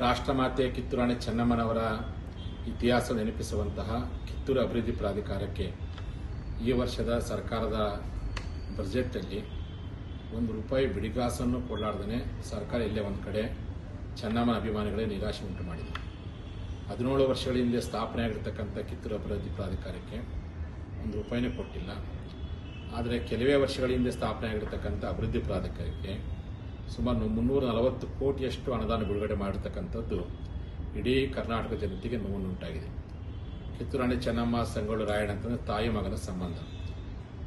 ರಾಷ್ಟ್ರಮಾತೆ ಕಿತ್ತೂರಾಣಿ ಚೆನ್ನಮ್ಮನವರ ಇತಿಹಾಸ ನೆನಪಿಸುವಂತಹ ಕಿತ್ತೂರು ಅಭಿವೃದ್ಧಿ ಪ್ರಾಧಿಕಾರಕ್ಕೆ ಈ ವರ್ಷದ ಸರ್ಕಾರದ ಬಜೆಟಲ್ಲಿ ₹1 ಬಿಡಿಗಾಸನ್ನು ಕೊಡಲಾರ್ದೇ ಸರ್ಕಾರ ಇಲ್ಲೇ ಒಂದು ಕಡೆ ಚೆನ್ನಮ್ಮನ ಅಭಿಮಾನಿಗಳೇ ನಿರಾಶೆ ಉಂಟು ಮಾಡಿದೆ. 17 ವರ್ಷಗಳ ಹಿಂದೆ ಸ್ಥಾಪನೆಯಾಗಿರ್ತಕ್ಕಂಥ ಕಿತ್ತೂರು ಅಭಿವೃದ್ಧಿ ಪ್ರಾಧಿಕಾರಕ್ಕೆ ₹1 ಕೊಟ್ಟಿಲ್ಲ. ಆದರೆ ಕೆಲವೇ ವರ್ಷಗಳ ಹಿಂದೆ ಸ್ಥಾಪನೆಯಾಗಿರ್ತಕ್ಕಂಥ ಅಭಿವೃದ್ಧಿ ಪ್ರಾಧಿಕಾರಕ್ಕೆ ಸುಮಾರು 340 ಕೋಟಿಯಷ್ಟು ಅನುದಾನ ಬಿಡುಗಡೆ ಮಾಡಿರ್ತಕ್ಕಂಥದ್ದು ಇಡೀ ಕರ್ನಾಟಕ ಜನತೆಗೆ ನೋವುಂಟಾಗಿದೆ. ಕಿತ್ತೂರಾಣಿ ಚೆನ್ನಮ್ಮ ಸಂಗೊಳ್ಳಿ ರಾಯಣ್ಣ ಅಂತಂದರೆ ತಾಯಿ ಮಗನ ಸಂಬಂಧ.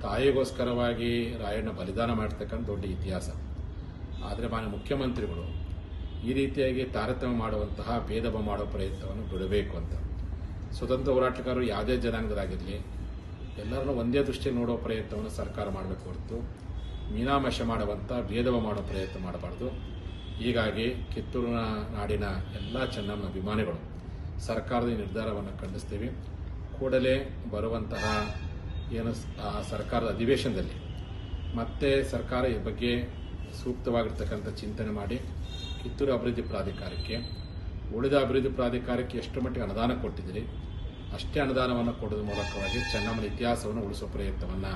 ತಾಯಿಗೋಸ್ಕರವಾಗಿ ರಾಯಣ್ಣ ಬಲಿದಾನ ಮಾಡಿರ್ತಕ್ಕಂಥ ದೊಡ್ಡ ಇತಿಹಾಸ. ಆದರೆ ಮಾನ್ಯ ಮುಖ್ಯಮಂತ್ರಿಗಳು ಈ ರೀತಿಯಾಗಿ ತಾರತಮ್ಯ ಮಾಡುವಂತಹ ಭೇದ ಭಾವ ಮಾಡೋ ಪ್ರಯತ್ನವನ್ನು ಬಿಡಬೇಕು ಅಂತ. ಸ್ವತಂತ್ರ ಹೋರಾಟಗಾರರು ಯಾವುದೇ ಜನಾಂಗದಾಗಿರಲಿ ಎಲ್ಲರನ್ನೂ ಒಂದೇ ದೃಷ್ಟಿಯಲ್ಲಿ ನೋಡೋ ಪ್ರಯತ್ನವನ್ನು ಸರ್ಕಾರ ಮಾಡಬೇಕು ಹೊರತು ಮೀನಾಮೇಷ ಮಾಡುವಂಥ ಭೇದ ಭಾವ ಮಾಡೋ ಪ್ರಯತ್ನ ಮಾಡಬಾರ್ದು. ಹೀಗಾಗಿ ಕಿತ್ತೂರಿನ ನಾಡಿನ ಎಲ್ಲ ಚೆನ್ನಮ್ಮನ ಅಭಿಮಾನಿಗಳು ಸರ್ಕಾರದ ನಿರ್ಧಾರವನ್ನು ಖಂಡಿಸ್ತೀವಿ. ಕೂಡಲೇ ಬರುವಂತಹ ಸರ್ಕಾರದ ಅಧಿವೇಶನದಲ್ಲಿ ಮತ್ತೆ ಸರ್ಕಾರ ಈ ಬಗ್ಗೆ ಸೂಕ್ತವಾಗಿರ್ತಕ್ಕಂಥ ಚಿಂತನೆ ಮಾಡಿ ಕಿತ್ತೂರು ಅಭಿವೃದ್ಧಿ ಪ್ರಾಧಿಕಾರಕ್ಕೆ ಉಳಿದ ಅಭಿವೃದ್ಧಿ ಪ್ರಾಧಿಕಾರಕ್ಕೆ ಎಷ್ಟು ಮಟ್ಟಿಗೆ ಅನುದಾನ ಕೊಟ್ಟಿದ್ದೀರಿ ಅಷ್ಟೇ ಅನುದಾನವನ್ನು ಕೊಡೋದ್ರ ಮೂಲಕವಾಗಿ ಚೆನ್ನಮ್ಮನ ಇತಿಹಾಸವನ್ನು ಉಳಿಸೋ ಪ್ರಯತ್ನವನ್ನು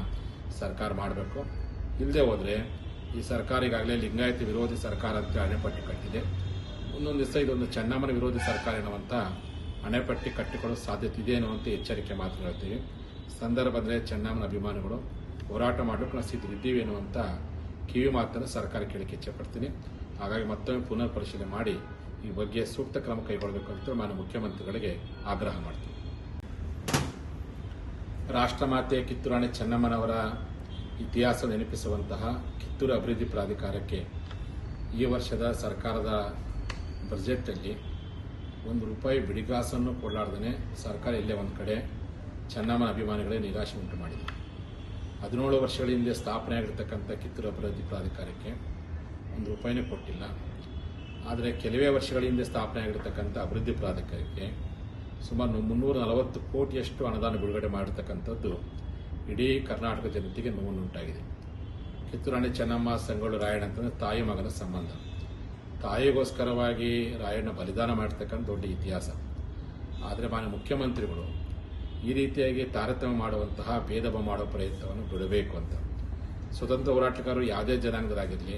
ಸರ್ಕಾರ ಮಾಡಬೇಕು. ಇಲ್ಲದೆ ಹೋದರೆ ಈ ಸರ್ಕಾರ ಈಗಾಗಲೇ ಲಿಂಗಾಯತ ವಿರೋಧಿ ಸರ್ಕಾರ ಅಂತ ಅಣೆಪಟ್ಟಿ ಕಟ್ಟಿದೆ. ಮುಂದೊಂದು ದಿವಸ ಇದೊಂದು ಚೆನ್ನಮ್ಮನ ವಿರೋಧಿ ಸರ್ಕಾರ ಎನ್ನುವಂಥ ಅಣೆಪಟ್ಟಿ ಕಟ್ಟಿಕೊಳ್ಳೋ ಸಾಧ್ಯತೆ ಇದೆ ಅನ್ನುವಂಥ ಎಚ್ಚರಿಕೆ ಮಾತ್ರ ಹೇಳ್ತೀವಿ. ಸಂದರ್ಭದಲ್ಲಿ ಚೆನ್ನಮ್ಮನ ಅಭಿಮಾನಿಗಳು ಹೋರಾಟ ಮಾಡಲಿಕ್ಕೆ ನಾವು ಸಿದ್ಧರಿದ್ದೀವಿ ಎನ್ನುವಂಥ ಕಿವಿ ಮಾತನ್ನು ಸರ್ಕಾರ ಕೇಳಕ್ಕೆ ಇಚ್ಛೆಪಡ್ತೀನಿ. ಹಾಗಾಗಿ ಮತ್ತೊಮ್ಮೆ ಪುನರ್ ಪರಿಶೀಲನೆ ಮಾಡಿ ಈ ಬಗ್ಗೆ ಸೂಕ್ತ ಕ್ರಮ ಕೈಗೊಳ್ಳಬೇಕು ಅಂತ ನಾನು ಮುಖ್ಯಮಂತ್ರಿಗಳಿಗೆ ಆಗ್ರಹ ಮಾಡ್ತೀನಿ. ರಾಷ್ಟ್ರಮಾತೆ ಕಿತ್ತೂರಾಣಿ ಚೆನ್ನಮ್ಮನವರ ಇತಿಹಾಸ ನೆನಪಿಸುವಂತಹ ಕಿತ್ತೂರು ಅಭಿವೃದ್ಧಿ ಪ್ರಾಧಿಕಾರಕ್ಕೆ ಈ ವರ್ಷದ ಸರ್ಕಾರದ ಬಜೆಟಲ್ಲಿ ₹1 ಬಿಡಿಗಾಸನ್ನು ಕೊಡಲಾರ್ದೇ ಸರ್ಕಾರ ಇಲ್ಲೇ ಒಂದು ಕಡೆ ಚೆನ್ನಮ್ಮನ ಅಭಿಮಾನಿಗಳೇ ನಿರಾಶೆ ಉಂಟು ಮಾಡಿದೆ. 17 ವರ್ಷಗಳ ಹಿಂದೆ ಸ್ಥಾಪನೆಯಾಗಿರ್ತಕ್ಕಂಥ ಕಿತ್ತೂರು ಅಭಿವೃದ್ಧಿ ಪ್ರಾಧಿಕಾರಕ್ಕೆ ₹1 ಕೊಟ್ಟಿಲ್ಲ. ಆದರೆ ಕೆಲವೇ ವರ್ಷಗಳ ಹಿಂದೆ ಸ್ಥಾಪನೆಯಾಗಿರ್ತಕ್ಕಂಥ ಅಭಿವೃದ್ಧಿ ಪ್ರಾಧಿಕಾರಕ್ಕೆ ಸುಮಾರು 340 ಕೋಟಿಯಷ್ಟು ಅನುದಾನ ಬಿಡುಗಡೆ ಮಾಡಿರ್ತಕ್ಕಂಥದ್ದು ಇಡೀ ಕರ್ನಾಟಕ ಜನತೆಗೆ ನೋವುಂಟಾಗಿದೆ. ಕಿತ್ತೂರಾಣಿ ಚೆನ್ನಮ್ಮ ಸಂಗೊಳ್ಳಿ ರಾಯಣ್ಣ ಅಂತಂದರೆ ತಾಯಿ ಮಗನ ಸಂಬಂಧ. ತಾಯಿಗೋಸ್ಕರವಾಗಿ ರಾಯಣ್ಣ ಬಲಿದಾನ ಮಾಡಿರ್ತಕ್ಕಂಥ ದೊಡ್ಡ ಇತಿಹಾಸ. ಆದರೆ ಮಾನ್ಯ ಮುಖ್ಯಮಂತ್ರಿಗಳು ಈ ರೀತಿಯಾಗಿ ತಾರತಮ್ಯ ಮಾಡುವಂತಹ ಭೇದ ಭಾವ ಮಾಡೋ ಪ್ರಯತ್ನವನ್ನು ಬಿಡಬೇಕು ಅಂತ. ಸ್ವತಂತ್ರ ಹೋರಾಟಗಾರರು ಯಾವುದೇ ಜನಾಂಗದಾಗಿರಲಿ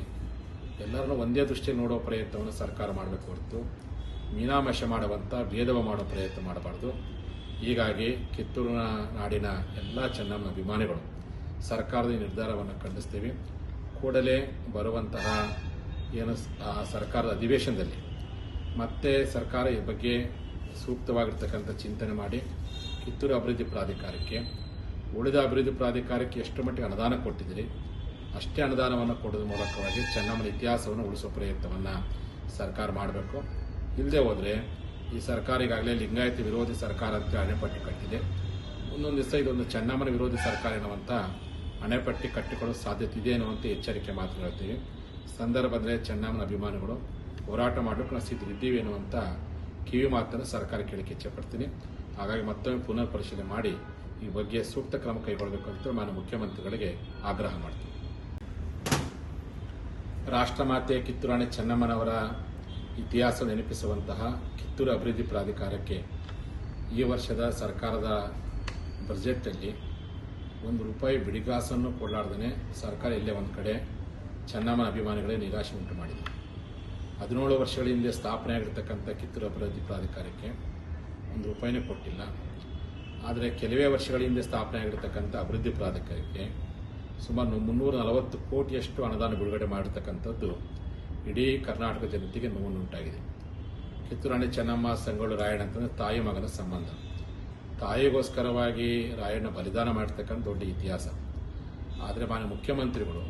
ಎಲ್ಲರನ್ನೂ ಒಂದೇ ದೃಷ್ಟಿಯಲ್ಲಿ ನೋಡೋ ಪ್ರಯತ್ನವನ್ನು ಸರ್ಕಾರ ಮಾಡಬೇಕು ಹೊರತು ಮೀನಾಮೇಷ ಮಾಡುವಂಥ ಭೇದ ಭಾವ ಮಾಡೋ ಪ್ರಯತ್ನ ಮಾಡಬಾರ್ದು. ಹೀಗಾಗಿ ಕಿತ್ತೂರಿನ ನಾಡಿನ ಎಲ್ಲ ಚೆನ್ನಮ್ಮನ ಅಭಿಮಾನಿಗಳು ಸರ್ಕಾರದ ನಿರ್ಧಾರವನ್ನು ಖಂಡಿಸ್ತೀವಿ. ಕೂಡಲೇ ಬರುವಂತಹ ಸರ್ಕಾರದ ಅಧಿವೇಶನದಲ್ಲಿ ಮತ್ತೆ ಸರ್ಕಾರ ಈ ಬಗ್ಗೆ ಸೂಕ್ತವಾಗಿರ್ತಕ್ಕಂಥ ಚಿಂತನೆ ಮಾಡಿ ಕಿತ್ತೂರು ಅಭಿವೃದ್ಧಿ ಪ್ರಾಧಿಕಾರಕ್ಕೆ ಉಳಿದ ಅಭಿವೃದ್ಧಿ ಪ್ರಾಧಿಕಾರಕ್ಕೆ ಎಷ್ಟು ಮಟ್ಟಿಗೆ ಅನುದಾನ ಕೊಟ್ಟಿದ್ದೀರಿ ಅಷ್ಟೇ ಅನುದಾನವನ್ನು ಕೊಡೋದ್ರ ಮೂಲಕವಾಗಿ ಚೆನ್ನಮ್ಮನ ಇತಿಹಾಸವನ್ನು ಉಳಿಸೋ ಪ್ರಯತ್ನವನ್ನು ಸರ್ಕಾರ ಮಾಡಬೇಕು. ಇಲ್ಲದೆ ಹೋದರೆ ಈ ಸರ್ಕಾರ ಈಗಾಗಲೇ ಲಿಂಗಾಯತ ವಿರೋಧಿ ಸರ್ಕಾರ ಅಂತ ಅಣೆಪಟ್ಟಿ ಕಟ್ಟಿದೆ. ಮುಂದೊಂದು ದಿವಸ ಇದೊಂದು ಚೆನ್ನಮ್ಮನ ವಿರೋಧಿ ಸರ್ಕಾರ ಎನ್ನುವಂಥ ಅಣೆಪಟ್ಟಿ ಕಟ್ಟಿಕೊಳ್ಳೋ ಸಾಧ್ಯತೆ ಇದೆ ಅನ್ನುವಂಥ ಎಚ್ಚರಿಕೆ ಮಾತ್ರ ಹೇಳ್ತೀವಿ. ಸಂದರ್ಭದಲ್ಲಿ ಚೆನ್ನಮ್ಮನ ಅಭಿಮಾನಿಗಳು ಹೋರಾಟ ಮಾಡಲಿಕ್ಕೆ ನಾವು ಸಿದ್ಧರಿದ್ದೀವಿ ಎನ್ನುವಂಥ ಕಿವಿ ಮಾತನ್ನು ಸರ್ಕಾರ ಕೇಳಕ್ಕೆ ಇಚ್ಛೆಪಡ್ತೀನಿ. ಹಾಗಾಗಿ ಮತ್ತೊಮ್ಮೆ ಪುನರ್ ಪರಿಶೀಲನೆ ಮಾಡಿ ಈ ಬಗ್ಗೆ ಸೂಕ್ತ ಕ್ರಮ ಕೈಗೊಳ್ಳಬೇಕು ಅಂತ ನಾನು ಮುಖ್ಯಮಂತ್ರಿಗಳಿಗೆ ಆಗ್ರಹ ಮಾಡ್ತೀನಿ. ರಾಷ್ಟ್ರಮಾತೆ ಕಿತ್ತೂರಾಣಿ ಚೆನ್ನಮ್ಮನವರ ಇತಿಹಾಸ ನೆನಪಿಸುವಂತಹ ಕಿತ್ತೂರು ಅಭಿವೃದ್ಧಿ ಪ್ರಾಧಿಕಾರಕ್ಕೆ ಈ ವರ್ಷದ ಸರ್ಕಾರದ ಬಜೆಟಲ್ಲಿ ₹1 ಬಿಡಿಗಾಸನ್ನು ಕೊಡಲಾರ್ದೇ ಸರ್ಕಾರ ಇಲ್ಲೇ ಒಂದು ಕಡೆ ಚೆನ್ನಮ್ಮನ ಅಭಿಮಾನಿಗಳೇ ನಿರಾಶೆ ಉಂಟು ಮಾಡಿದೆ. 17 ವರ್ಷಗಳ ಹಿಂದೆ ಸ್ಥಾಪನೆಯಾಗಿರ್ತಕ್ಕಂಥ ಕಿತ್ತೂರು ಅಭಿವೃದ್ಧಿ ಪ್ರಾಧಿಕಾರಕ್ಕೆ ₹1 ಕೊಟ್ಟಿಲ್ಲ. ಆದರೆ ಕೆಲವೇ ವರ್ಷಗಳ ಹಿಂದೆ ಸ್ಥಾಪನೆಯಾಗಿರ್ತಕ್ಕಂಥ ಅಭಿವೃದ್ಧಿ ಪ್ರಾಧಿಕಾರಕ್ಕೆ ಸುಮಾರು 340 ಕೋಟಿಯಷ್ಟು ಅನುದಾನ ಬಿಡುಗಡೆ ಮಾಡಿರ್ತಕ್ಕಂಥದ್ದು ಇಡೀ ಕರ್ನಾಟಕ ಜನತೆಗೆ ನೋವುಂಟಾಗಿದೆ. ಕಿತ್ತೂರಾಣಿ ಚೆನ್ನಮ್ಮ ಸಂಗೊಳ್ಳಿ ರಾಯಣ್ಣ ಅಂತಂದರೆ ತಾಯಿ ಮಗನ ಸಂಬಂಧ. ತಾಯಿಗೋಸ್ಕರವಾಗಿ ರಾಯಣ್ಣ ಬಲಿದಾನ ಮಾಡಿರ್ತಕ್ಕಂಥ ದೊಡ್ಡ ಇತಿಹಾಸ. ಆದರೆ ಮಾನ್ಯ ಮುಖ್ಯಮಂತ್ರಿಗಳು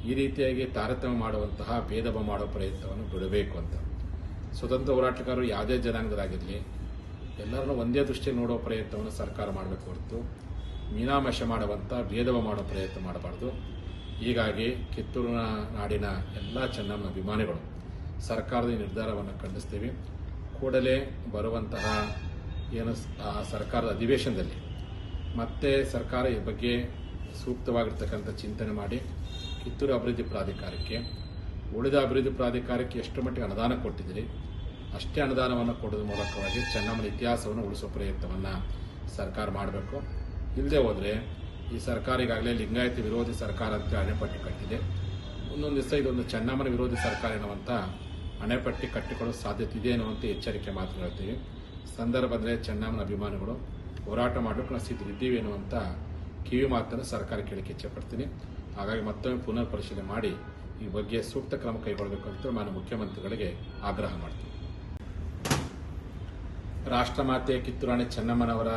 ಈ ರೀತಿಯಾಗಿ ತಾರತಮ್ಯ ಮಾಡುವಂತಹ ಭೇದ ಭಾವ ಮಾಡೋ ಪ್ರಯತ್ನವನ್ನು ಬಿಡಬೇಕು ಅಂತ. ಸ್ವತಂತ್ರ ಹೋರಾಟಗಾರರು ಯಾವುದೇ ಜನಾಂಗದಾಗಿರಲಿ ಎಲ್ಲರನ್ನೂ ಒಂದೇ ದೃಷ್ಟಿಯಲ್ಲಿ ನೋಡೋ ಪ್ರಯತ್ನವನ್ನು ಸರ್ಕಾರ ಮಾಡಬೇಕು ಹೊರತು ಮೀನಾಮೇಷ ಮಾಡುವಂಥ ಭೇದ ಭಾವ ಮಾಡೋ ಪ್ರಯತ್ನ ಮಾಡಬಾರ್ದು. ಹೀಗಾಗಿ ಕಿತ್ತೂರಿನ ನಾಡಿನ ಎಲ್ಲ ಚೆನ್ನಮ್ಮನ ಅಭಿಮಾನಿಗಳು ಸರ್ಕಾರದ ನಿರ್ಧಾರವನ್ನು ಖಂಡಿಸ್ತೀವಿ. ಕೂಡಲೇ ಬರುವಂತಹ ಸರ್ಕಾರದ ಅಧಿವೇಶನದಲ್ಲಿ ಮತ್ತೆ ಸರ್ಕಾರ ಈ ಬಗ್ಗೆ ಸೂಕ್ತವಾಗಿರ್ತಕ್ಕಂಥ ಚಿಂತನೆ ಮಾಡಿ ಕಿತ್ತೂರು ಅಭಿವೃದ್ಧಿ ಪ್ರಾಧಿಕಾರಕ್ಕೆ ಉಳಿದ ಅಭಿವೃದ್ಧಿ ಪ್ರಾಧಿಕಾರಕ್ಕೆ ಎಷ್ಟು ಮಟ್ಟಿಗೆ ಅನುದಾನ ಕೊಟ್ಟಿದ್ದೀರಿ ಅಷ್ಟೇ ಅನುದಾನವನ್ನು ಕೊಡೋದ್ರ ಮೂಲಕವಾಗಿ ಚೆನ್ನಮ್ಮನ ಇತಿಹಾಸವನ್ನು ಉಳಿಸುವ ಪ್ರಯತ್ನವನ್ನು ಸರ್ಕಾರ ಮಾಡಬೇಕು. ಇಲ್ಲದೆ ಹೋದರೆ ಈ ಸರ್ಕಾರ ಈಗಾಗಲೇ ಲಿಂಗಾಯತ ವಿರೋಧಿ ಸರ್ಕಾರ ಅಂತ ಅಣೆಪಟ್ಟಿ ಕಟ್ಟಿದೆ. ಮುಂದೊಂದು ದಿವಸ ಇದೊಂದು ಚೆನ್ನಮ್ಮನ ವಿರೋಧಿ ಸರ್ಕಾರ ಎನ್ನುವಂಥ ಅಣೆಪಟ್ಟಿ ಕಟ್ಟಿಕೊಳ್ಳೋ ಸಾಧ್ಯತೆ ಇದೆ ಅನ್ನುವಂಥ ಎಚ್ಚರಿಕೆ ಮಾತು ಹೇಳ್ತೀವಿ. ಸಂದರ್ಭ ಬಂದರೆ ಚೆನ್ನಮ್ಮನ ಅಭಿಮಾನಿಗಳು ಹೋರಾಟ ಮಾಡಲಿಕ್ಕೆ ನಾವು ಸಿದ್ಧರಿದ್ದೀವಿ ಎನ್ನುವಂಥ ಕಿವಿ ಮಾತನ್ನು ಸರ್ಕಾರ ಕೇಳಕ್ಕೆ ಇಚ್ಛೆಪಡ್ತೀನಿ. ಹಾಗಾಗಿ ಮತ್ತೊಮ್ಮೆ ಪುನರ್ ಪರಿಶೀಲನೆ ಮಾಡಿ ಈ ಬಗ್ಗೆ ಸೂಕ್ತ ಕ್ರಮ ಕೈಗೊಳ್ಳಬೇಕು ಅಂತ ನಾನು ಮುಖ್ಯಮಂತ್ರಿಗಳಿಗೆ ಆಗ್ರಹ ಮಾಡ್ತೀನಿ. ರಾಷ್ಟ್ರಮಾತೆ ಕಿತ್ತೂರಾಣಿ ಚೆನ್ನಮ್ಮನವರ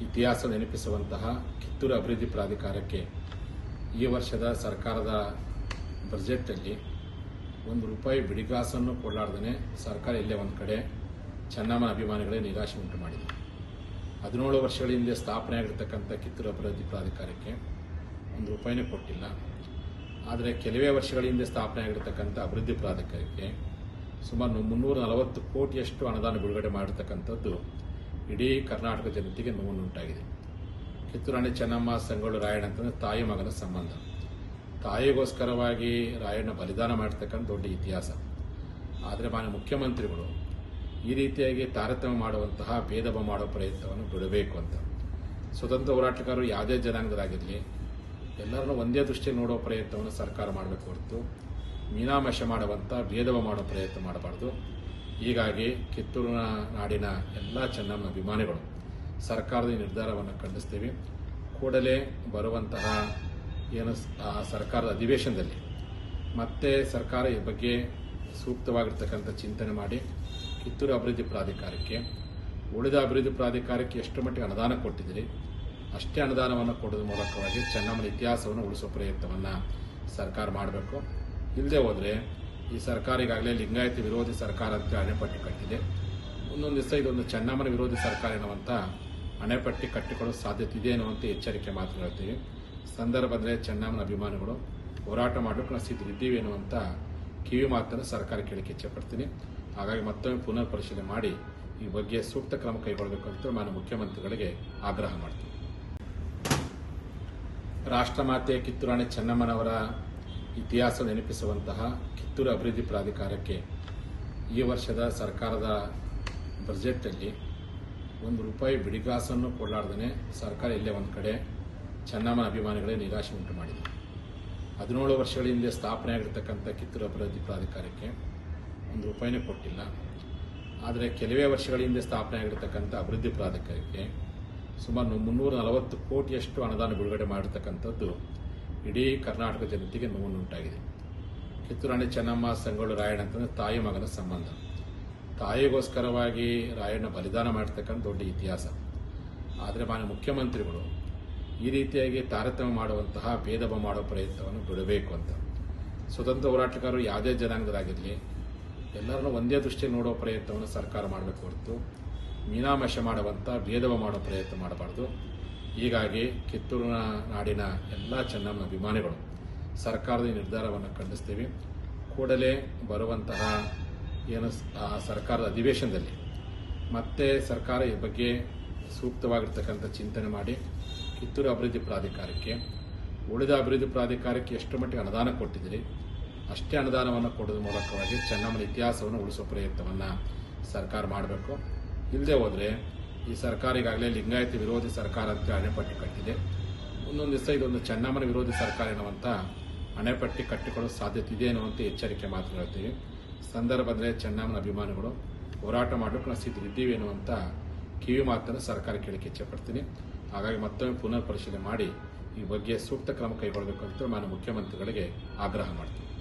ಇತಿಹಾಸ ನೆನಪಿಸುವಂತಹ ಕಿತ್ತೂರು ಅಭಿವೃದ್ಧಿ ಪ್ರಾಧಿಕಾರಕ್ಕೆ ಈ ವರ್ಷದ ಸರ್ಕಾರದ ಬಜೆಟಲ್ಲಿ ₹1 ಬಿಡಿಗಾಸನ್ನು ಕೊಡಲಾರ್ದೇ ಸರ್ಕಾರ ಇಲ್ಲೇ ಒಂದು ಕಡೆ ಚೆನ್ನಮ್ಮನ ಅಭಿಮಾನಿಗಳೇ ನಿರಾಶೆ ಉಂಟು ಮಾಡಿದೆ. 17 ವರ್ಷಗಳ ಹಿಂದೆ ಸ್ಥಾಪನೆಯಾಗಿರ್ತಕ್ಕಂಥ ಕಿತ್ತೂರು ಅಭಿವೃದ್ಧಿ ಪ್ರಾಧಿಕಾರಕ್ಕೆ ₹1 ಕೊಟ್ಟಿಲ್ಲ. ಆದರೆ ಕೆಲವೇ ವರ್ಷಗಳ ಹಿಂದೆ ಸ್ಥಾಪನೆಯಾಗಿರ್ತಕ್ಕಂಥ ಅಭಿವೃದ್ಧಿ ಪ್ರಾಧಿಕಾರಕ್ಕೆ ಸುಮಾರು 340 ಕೋಟಿಯಷ್ಟು ಅನುದಾನ ಬಿಡುಗಡೆ ಮಾಡಿರ್ತಕ್ಕಂಥದ್ದು ಇಡೀ ಕರ್ನಾಟಕ ಜನತೆಗೆ ನೋವುಂಟಾಗಿದೆ. ಕಿತ್ತೂರಾಣಿ ಚೆನ್ನಮ್ಮ ಸಂಗೊಳ್ಳಿ ರಾಯಣ್ಣ ಅಂತಂದರೆ ತಾಯಿ ಮಗನ ಸಂಬಂಧ. ತಾಯಿಗೋಸ್ಕರವಾಗಿ ರಾಯಣ್ಣ ಬಲಿದಾನ ಮಾಡಿರ್ತಕ್ಕಂಥ ದೊಡ್ಡ ಇತಿಹಾಸ. ಆದರೆ ಮಾನ್ಯ ಮುಖ್ಯಮಂತ್ರಿಗಳು ಈ ರೀತಿಯಾಗಿ ತಾರತಮ್ಯ ಮಾಡುವಂತಹ ಭೇದ ಭಾವ ಮಾಡೋ ಪ್ರಯತ್ನವನ್ನು ಬಿಡಬೇಕು ಅಂತ. ಸ್ವತಂತ್ರ ಹೋರಾಟಗಾರರು ಯಾವುದೇ ಜನಾಂಗದರಾಗಿರಲಿ ಎಲ್ಲರನ್ನೂ ಒಂದೇ ದೃಷ್ಟಿಯಲ್ಲಿ ನೋಡೋ ಪ್ರಯತ್ನವನ್ನು ಸರ್ಕಾರ ಮಾಡಬೇಕು ಹೊರತು ಮೀನಾಮೇಷ ಮಾಡುವಂಥ ಭೇದ ಭಾವ ಮಾಡೋ ಪ್ರಯತ್ನ ಮಾಡಬಾರ್ದು. ಹೀಗಾಗಿ ಕಿತ್ತೂರು ನಾಡಿನ ಎಲ್ಲ ಚೆನ್ನಮ್ಮನ ಅಭಿಮಾನಿಗಳು ಸರ್ಕಾರದ ಈ ನಿರ್ಧಾರವನ್ನು ಖಂಡಿಸ್ತೀವಿ. ಕೂಡಲೇ ಬರುವಂತಹ ಸರ್ಕಾರದ ಅಧಿವೇಶನದಲ್ಲಿ ಮತ್ತೆ ಸರ್ಕಾರ ಈ ಬಗ್ಗೆ ಸೂಕ್ತವಾಗಿರ್ತಕ್ಕಂಥ ಚಿಂತನೆ ಮಾಡಿ ಕಿತ್ತೂರು ಅಭಿವೃದ್ಧಿ ಪ್ರಾಧಿಕಾರಕ್ಕೆ ಉಳಿದ ಅಭಿವೃದ್ಧಿ ಪ್ರಾಧಿಕಾರಕ್ಕೆ ಎಷ್ಟು ಮಟ್ಟಿಗೆ ಅನುದಾನ ಕೊಟ್ಟಿದ್ದೀರಿ ಅಷ್ಟೇ ಅನುದಾನವನ್ನು ಕೊಡೋದ್ರ ಮೂಲಕವಾಗಿ ಚೆನ್ನಮ್ಮನ ಇತಿಹಾಸವನ್ನು ಉಳಿಸುವ ಪ್ರಯತ್ನವನ್ನು ಸರ್ಕಾರ ಮಾಡಬೇಕು. ಇಲ್ಲದೆ ಹೋದರೆ ಈ ಸರ್ಕಾರ ಈಗಾಗಲೇ ಲಿಂಗಾಯತ ವಿರೋಧಿ ಸರ್ಕಾರ ಅಂತ ಅಣೆಪಟ್ಟಿ ಕಟ್ಟಿದೆ. ಮುಂದೊಂದು ದಿವಸ ಇದೊಂದು ಚೆನ್ನಮ್ಮನ ವಿರೋಧಿ ಸರ್ಕಾರ ಎನ್ನುವಂಥ ಅಣೆಪಟ್ಟಿ ಕಟ್ಟಿಕೊಳ್ಳೋ ಸಾಧ್ಯತೆ ಇದೆ ಅನ್ನುವಂಥ ಎಚ್ಚರಿಕೆ ಮಾತು ಹೇಳ್ತೀವಿ. ಸಂದರ್ಭ ಬಂದರೆ ಚೆನ್ನಮ್ಮನ ಅಭಿಮಾನಿಗಳು ಹೋರಾಟ ಮಾಡಲಿಕ್ಕೆ ನಾವು ಸಿದ್ಧರಿದ್ದೀವಿ ಎನ್ನುವಂಥ ಕಿವಿ ಮಾತನ್ನು ಸರ್ಕಾರ ಕೇಳಕ್ಕೆ ಇಚ್ಛೆಪಡ್ತೀನಿ. ಹಾಗಾಗಿ ಮತ್ತೊಮ್ಮೆ ಪುನರ್ ಪರಿಶೀಲನೆ ಮಾಡಿ ಈ ಬಗ್ಗೆ ಸೂಕ್ತ ಕ್ರಮ ಕೈಗೊಳ್ಳಬೇಕು ಅಂತ ನಾನು ಮುಖ್ಯಮಂತ್ರಿಗಳಿಗೆ ಆಗ್ರಹ ಮಾಡ್ತೀನಿ. ರಾಷ್ಟ್ರಮಾತೆ ಕಿತ್ತೂರಾಣಿ ಚೆನ್ನಮ್ಮನವರ ಇತಿಹಾಸ ನೆನಪಿಸುವಂತಹ ಕಿತ್ತೂರು ಅಭಿವೃದ್ಧಿ ಪ್ರಾಧಿಕಾರಕ್ಕೆ ಈ ವರ್ಷದ ಸರ್ಕಾರದ ಬಜೆಟಲ್ಲಿ ₹1 ಬಿಡಿಗಾಸನ್ನು ಕೊಡಲಾರ್ದೇ ಸರ್ಕಾರ ಇಲ್ಲೇ ಒಂದು ಕಡೆ ಚೆನ್ನಮ್ಮನ ಅಭಿಮಾನಿಗಳೇ ನಿರಾಶೆ ಉಂಟು ಮಾಡಿದೆ. 17 ವರ್ಷಗಳ ಹಿಂದೆ ಸ್ಥಾಪನೆಯಾಗಿರ್ತಕ್ಕಂಥ ಕಿತ್ತೂರು ಅಭಿವೃದ್ಧಿ ಪ್ರಾಧಿಕಾರಕ್ಕೆ ₹1 ಕೊಟ್ಟಿಲ್ಲ. ಆದರೆ ಕೆಲವೇ ವರ್ಷಗಳ ಹಿಂದೆ ಸ್ಥಾಪನೆಯಾಗಿರ್ತಕ್ಕಂಥ ಅಭಿವೃದ್ಧಿ ಪ್ರಾಧಿಕಾರಕ್ಕೆ ಸುಮಾರು 340 ಕೋಟಿಯಷ್ಟು ಅನುದಾನ ಬಿಡುಗಡೆ ಮಾಡಿರ್ತಕ್ಕಂಥದ್ದು ಇಡೀ ಕರ್ನಾಟಕ ಜನತೆಗೆ ನೋವುಂಟಾಗಿದೆ. ಕಿತ್ತೂರಾಣಿ ಚೆನ್ನಮ್ಮ ಸಂಗೊಳ್ಳಿ ರಾಯಣ್ಣ ಅಂತಂದರೆ ತಾಯಿ ಮಗನ ಸಂಬಂಧ. ತಾಯಿಗೋಸ್ಕರವಾಗಿ ರಾಯಣ್ಣ ಬಲಿದಾನ ಮಾಡಿರ್ತಕ್ಕಂಥ ದೊಡ್ಡ ಇತಿಹಾಸ. ಆದರೆ ಮಾನ್ಯ ಮುಖ್ಯಮಂತ್ರಿಗಳು ಈ ರೀತಿಯಾಗಿ ತಾರತಮ್ಯ ಮಾಡುವಂತಹ ಭೇದ ಭಾವ ಮಾಡೋ ಪ್ರಯತ್ನವನ್ನು ಬಿಡಬೇಕು ಅಂತ. ಸ್ವತಂತ್ರ ಹೋರಾಟಗಾರರು ಯಾವುದೇ ಜನಾಂಗದರಾಗಿರಲಿ ಎಲ್ಲರನ್ನೂ ಒಂದೇ ದೃಷ್ಟಿಯಲ್ಲಿ ನೋಡೋ ಪ್ರಯತ್ನವನ್ನು ಸರ್ಕಾರ ಮಾಡಬೇಕು ಹೊರತು ಮೀನಾಮೇಷ ಮಾಡುವಂಥ ಭೇದ ಭಾವ ಮಾಡೋ ಪ್ರಯತ್ನ ಮಾಡಬಾರ್ದು. ಹೀಗಾಗಿ ಕಿತ್ತೂರು ನಾಡಿನ ಎಲ್ಲ ಚೆನ್ನಮ್ಮನ ಅಭಿಮಾನಿಗಳು ಸರ್ಕಾರದ ಈ ನಿರ್ಧಾರವನ್ನು ಖಂಡಿಸ್ತೀವಿ. ಕೂಡಲೇ ಬರುವಂತಹ ಸರ್ಕಾರದ ಅಧಿವೇಶನದಲ್ಲಿ ಮತ್ತೆ ಸರ್ಕಾರ ಈ ಬಗ್ಗೆ ಸೂಕ್ತವಾಗಿರ್ತಕ್ಕಂಥ ಚಿಂತನೆ ಮಾಡಿ ಕಿತ್ತೂರು ಅಭಿವೃದ್ಧಿ ಪ್ರಾಧಿಕಾರಕ್ಕೆ ಉಳಿದ ಅಭಿವೃದ್ಧಿ ಪ್ರಾಧಿಕಾರಕ್ಕೆ ಎಷ್ಟು ಮಟ್ಟಿಗೆ ಅನುದಾನ ಕೊಟ್ಟಿದ್ದೀರಿ ಅಷ್ಟೇ ಅನುದಾನವನ್ನು ಕೊಡೋದ್ರ ಮೂಲಕವಾಗಿ ಚೆನ್ನಮ್ಮನ ಇತಿಹಾಸವನ್ನು ಉಳಿಸುವ ಪ್ರಯತ್ನವನ್ನು ಸರ್ಕಾರ ಮಾಡಬೇಕು. ಇಲ್ಲದೆ ಹೋದರೆ ಈ ಸರ್ಕಾರ ಈಗಾಗಲೇ ಲಿಂಗಾಯತ ವಿರೋಧಿ ಸರ್ಕಾರ ಅಂತ ಅಣೆಪಟ್ಟಿ ಕಟ್ಟಿದೆ. ಮುಂದೊಂದು ದಿವಸ ಇದೊಂದು ಚೆನ್ನಮ್ಮನ ವಿರೋಧಿ ಸರ್ಕಾರ ಎನ್ನುವಂಥ ಅಣೆಪಟ್ಟಿ ಕಟ್ಟಿಕೊಳ್ಳೋ ಸಾಧ್ಯತೆ ಇದೆ ಅನ್ನುವಂಥ ಎಚ್ಚರಿಕೆ ಮಾತು ಹೇಳ್ತೀವಿ. ಸಂದರ್ಭ ಬಂದರೆ ಚೆನ್ನಮ್ಮನ ಅಭಿಮಾನಿಗಳು ಹೋರಾಟ ಮಾಡಲಿಕ್ಕೆ ನಾವು ಸಿದ್ಧರಿದ್ದೀವಿ ಎನ್ನುವಂಥ ಕಿವಿ ಮಾತನ್ನು ಸರ್ಕಾರ ಕೇಳಕ್ಕೆ ಇಚ್ಛೆಪಡ್ತೀನಿ. ಹಾಗಾಗಿ ಮತ್ತೊಮ್ಮೆ ಪುನರ್ ಪರಿಶೀಲನೆ ಮಾಡಿ ಈ ಬಗ್ಗೆ ಸೂಕ್ತ ಕ್ರಮ ಕೈಗೊಳ್ಳಬೇಕು ಅಂತ ನಾನು ಮುಖ್ಯಮಂತ್ರಿಗಳಿಗೆ ಆಗ್ರಹ ಮಾಡ್ತೀನಿ.